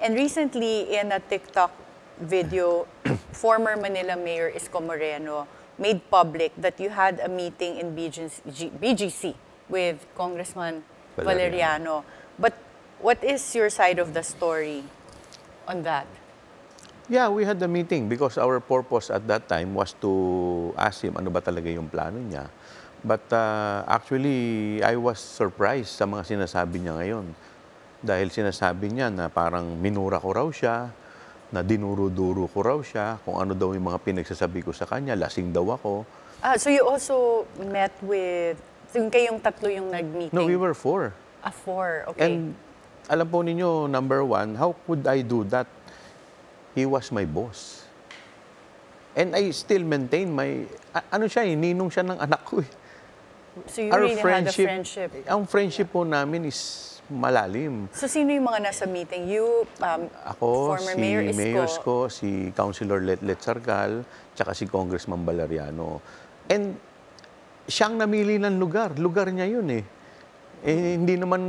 And recently, in a TikTok video, former Manila Mayor Isko Moreno made public that you had a meeting in BGC with Congressman Valeriano. But what is your side of the story on that? Yeah, we had the meeting because our purpose at that time was to ask him ano ba talaga yung plano niya. But actually, I was surprised sa mga sinasabi niya ngayon. Dahil sinasabi niya na parang minura ko raw siya, na dinuro-duro ko raw siya, kung ano daw yung mga pinagsasabi ko sa kanya, lasing daw ako. So you also met with, yung kayong tatlo yung nag-meeting? No, we were 4. 4, okay. And alam po ninyo, number 1, how could I do that? He was my boss. And I still maintain my, ano siya, ninong siya ng anak ko eh. So you really had a friendship? Ang friendship po namin is malalim. So sino yung mga nasa meeting? You, ako, former si Mayor Isko, si Councilor Letlet Sargal, tsaka si Congressman Valeriano. And siyang namili ng lugar. Lugar niya yun eh. Hindi naman,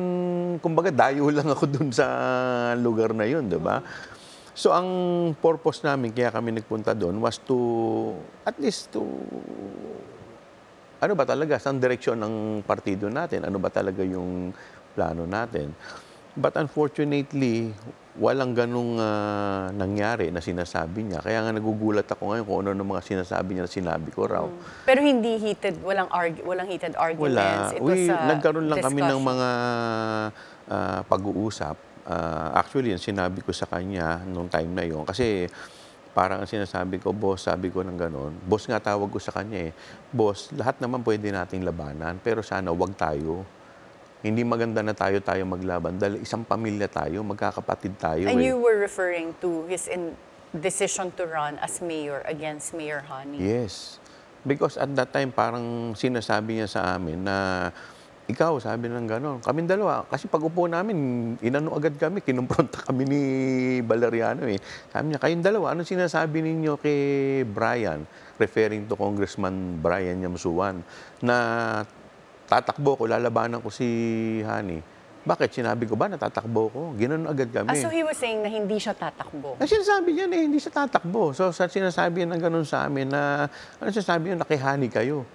kumbaga, dayo lang ako dun sa lugar na yun, di ba? So, ang purpose namin, kaya kami nagpunta doon, was to, at least to, ano ba talaga, saan direksyon ng partido natin? Ano ba talaga yung plano natin? But unfortunately, walang ganung nangyari na sinasabi niya. Kaya nga nagugulat ako ngayon kung ano ng mga sinasabi niya na sinabi ko raw. Pero hindi heated, walang heated arguments. Wala. Nagkaroon lang kami ng mga pag-uusap. Actually, yung sinabi ko sa kanya nung time na yun, kasi parang sinasabi ko, boss, sabi ko ng gano'n. Boss nga tawag ko sa kanya eh. Boss, lahat naman pwede nating labanan, pero sana wag tayo. Hindi maganda na tayo maglaban dahil isang pamilya tayo, magkakapatid tayo. And you were referring to his decision to run as mayor against Mayor Honey. Yes. Because at that time, parang sinasabi niya sa amin na ikaw, sabi ng gano'n, kaming dalawa. Kasi pag upo namin, inano agad kami, kinumpronta kami ni Valeriano eh. Sabi niya, kayong dalawa, anong sinasabi ninyo kay Brian, referring to Congressman Brian Yamsuan, na tatakbo ko, lalabanan ko si Honey. Bakit? Sinabi ko ba na tatakbo ko? Ginanon agad kami. So he was saying na hindi siya tatakbo? Na sinasabi niya na hindi siya tatakbo. So sinasabi niya ng gano'n sa amin na, ano sinasabi niya, na kay Honey kayo.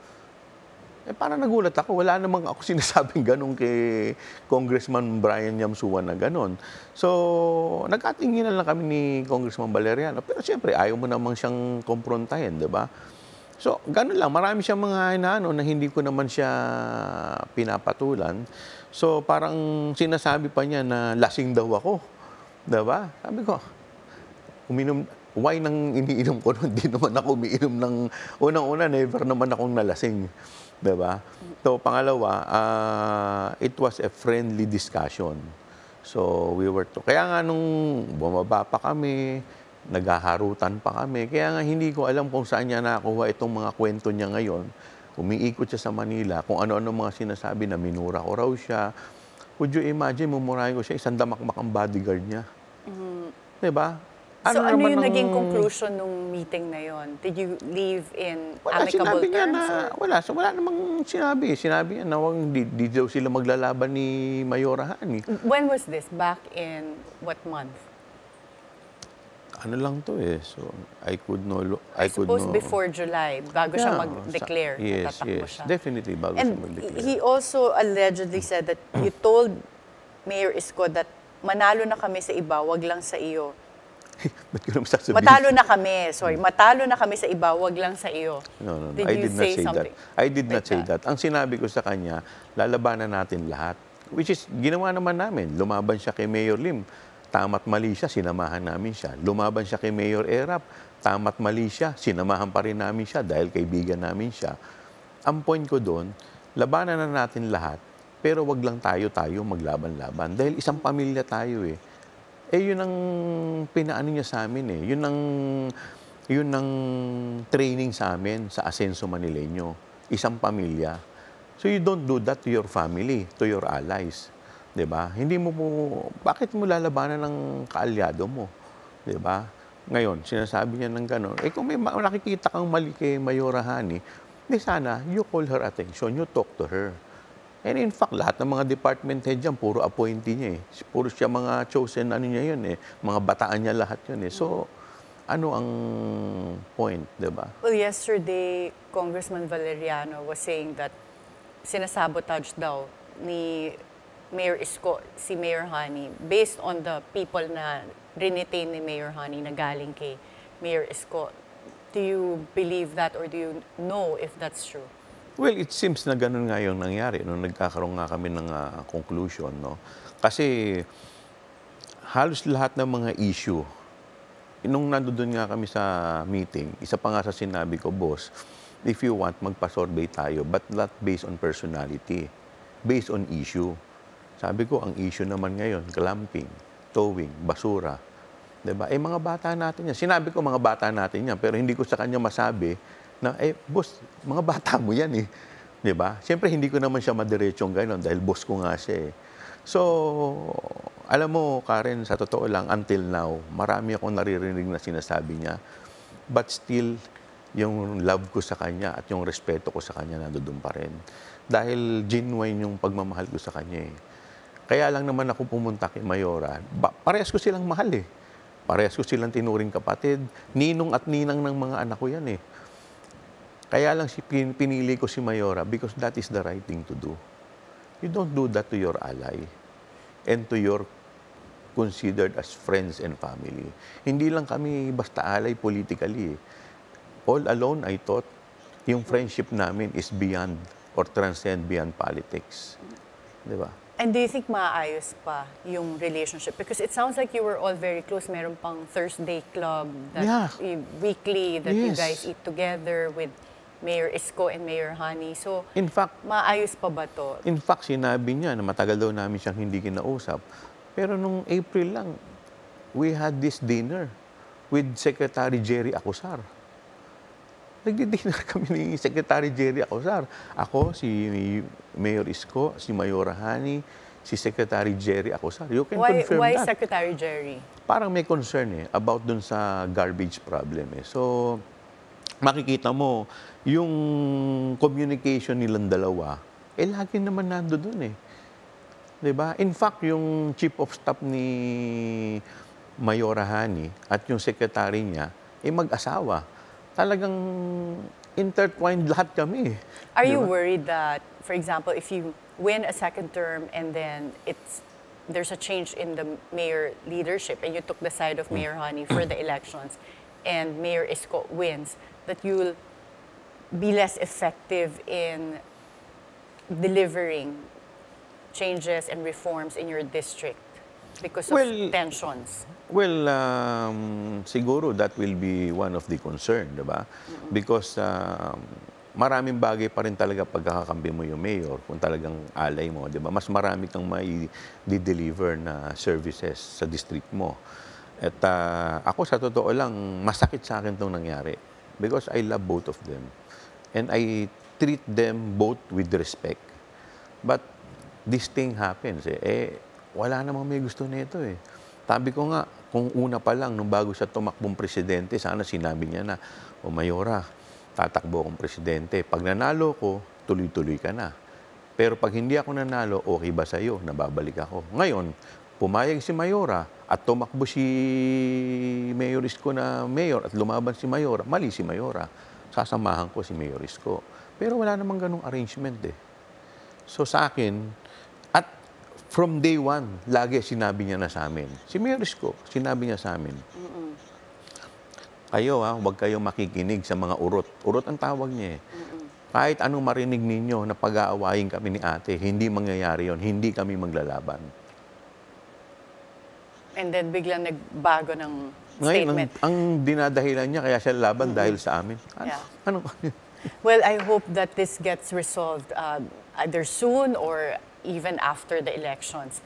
Parang nagulat ako. Wala namang ako sinasabing gano'n kay Congressman Brian Yamsuan na gano'n. So, nagkatinginan lang kami ni Congressman Valeriano. Pero siyempre, ayaw mo namang siyang komprontahin, di ba? So, gano'n lang. Marami siyang mga inaano na hindi ko naman siya pinapatulan. So, parang sinasabi pa niya na lasing daw ako. Di ba? Sabi ko, why nang iniinom ko nun? Hindi naman ako umiinom ng, unang-una, never naman akong nalasing. Diba? So, pangalawa, it was a friendly discussion. So, we were kaya nga nung bumaba pa kami, naghaharutan pa kami, kaya nga hindi ko alam kung saan niya nakuha itong mga kwento niya ngayon. Umiikot siya sa Manila, kung ano-ano mga sinasabi na minura ko raw siya. Would you imagine, mumurahin ko siya, isang damakmak ang bodyguard niya. Diba? So ano yung naging conclusion nung meeting na yon? Did you leave in amicable terms? Wala. So wala namang sinabi. Sinabi niya na di daw sila maglalaban ni Mayora Honey. When was this? Back in what month? Ano lang to eh. So I suppose before July, bago siya mag-declare. Yes. Siya. Definitely bago siya mag-declare. He also allegedly said that you told Mayor Isko that manalo na kami sa iba, wag lang sa iyo. Ba't ko naman sasabihin? Matalo na kami. Sorry, matalo na kami sa iba, wag lang sa iyo. No. Did you say something? I did not say that. Ang sinabi ko sa kanya, lalabanan natin lahat. Which is, ginawa naman namin. Lumaban siya kay Mayor Lim. Tama't mali siya, sinamahan namin siya. Lumaban siya kay Mayor Erap. Tama't mali siya, sinamahan pa rin namin siya dahil kaibigan namin siya. Ang point ko doon, labanan na natin lahat, pero wag lang tayo maglaban-laban. Dahil isang pamilya tayo eh. Yun ang pinaano niya sa amin eh. Yun ang training sa amin sa Asenso Manileño. Isang pamilya. So you don't do that to your family, to your allies. 'Di ba? Bakit mo lalabanan ng kaalyado mo? 'Di ba? Ngayon, sinasabi niya ng gano'n. Kung may nakikita kang mali kay Mayora Honey, di sana, you call her attention, you talk to her. And in fact, lahat ng mga department head dyan, puro appointee niya eh. Puro siya mga chosen, ano niya yun eh. Mga bataan niya lahat yun eh. So, ano ang point, di ba? Well, yesterday, Congressman Valeriano was saying that sinasabotage daw ni Mayor Isko si Mayor Hani based on the people na renetain ni Mayor Hani na galing kay Mayor Isko. Do you believe that or do you know if that's true? Well, it seems na ganun nga yung nangyari nung nagkakaroon nga kami ng conclusion, no? Kasi halos lahat ng mga issue, nung nandoon nga kami sa meeting, isa pa nga sa sinabi ko, boss, if you want, magpa-survey tayo, but not based on personality, based on issue. Sabi ko, ang issue naman ngayon, clamping, towing, basura. Diba? Eh, mga bata natin yan. Sinabi ko, mga bata natin yan, pero hindi ko sa kanya masabi na, boss, mga bata mo yan eh. Diba? Siyempre, hindi ko naman siya madiretsyong gano'n dahil boss ko nga siya eh. So, alam mo, Karen, sa totoo lang, until now, marami akong naririnig na sinasabi niya. But still, yung love ko sa kanya at yung respeto ko sa kanya nandoon pa rin. Dahil genuine yung pagmamahal ko sa kanya eh. Kaya lang naman ako pumunta kay Mayora. Parehas ko silang mahal eh. Parehas ko silang tinuring kapatid. Ninong at ninang ng mga anak ko yan eh. Kaya lang pinili ko si Mayora because that is the right thing to do. You don't do that to your ally and to your considered as friends and family. Hindi lang kami basta ally politically. All alone, I thought, yung friendship namin is beyond or transcend beyond politics. Di ba? And do you think maayos pa yung relationship? Because it sounds like you were all very close. Meron pang Thursday club that weekly that you guys eat together with Mayor Isko and Mayor Hani. So, in fact, maayos pa ba to? In fact, sinabi niya na matagal daw namin siyang hindi kinausap. Pero nung April lang, we had this dinner with Secretary Jerry Acosar. Nagdi-dinner kami ni Secretary Jerry Acosar. Ako, si Mayor Isko, si Mayora Hani, si Secretary Jerry Acosar. You can confirm why that. Secretary Jerry? Parang may concern eh about dun sa garbage problem eh. So, makikita mo, yung communication nilang dalawa, lagi naman nando dun eh. Diba? In fact, yung chief of staff ni Mayora Hani at yung secretary niya, mag-asawa. Talagang intertwined lahat kami. Are you worried that, for example, if you win a second term and then there's a change in the mayor leadership and you took the side of Mayor Hani for the elections and Mayor Isko wins, that you'll be less effective in delivering changes and reforms in your district because of tensions? Well, siguro that will be one of the concern, diba? Because maraming bagay pa rin talaga pagkakakampi mo yung mayor kung talagang alay mo, diba? Mas marami kang may di-deliver na services sa district mo. At ako sa totoo lang, masakit sa akin itong nangyari because I love both of them. And I treat them both with respect. But this thing happens wala namang may gusto nito eh. Sabi ko nga, kung una pa lang, nung bago siya tumakbong presidente, sana sinabi niya na, Mayora, tatakbo akong presidente. Pag nanalo ko, tuloy-tuloy ka na. Pero pag hindi ako nanalo, okay ba sa'yo? Nababalik ako. Ngayon, pumayag si Mayora at tumakbo si Mayor Isko na mayor at lumaban si Mayora, mali si Mayora. Sasamahan ko si Mayor Isko. Pero wala namang ganung arrangement eh. So sa akin, at from day one, lagi sinabi niya na sa amin. Si Mayor Isko, sinabi niya sa amin. Kayo huwag kayong makikinig sa mga urot. Urot ang tawag niya eh. Kahit anong marinig ninyo na pag-aawayin kami ni ate, hindi mangyayari yon, hindi kami maglalaban. And then biglang nagbago ng statement. Ngayon, ang dinadahilan niya, kaya siya laban dahil sa amin. Ano? Well, I hope that this gets resolved either soon or even after the elections.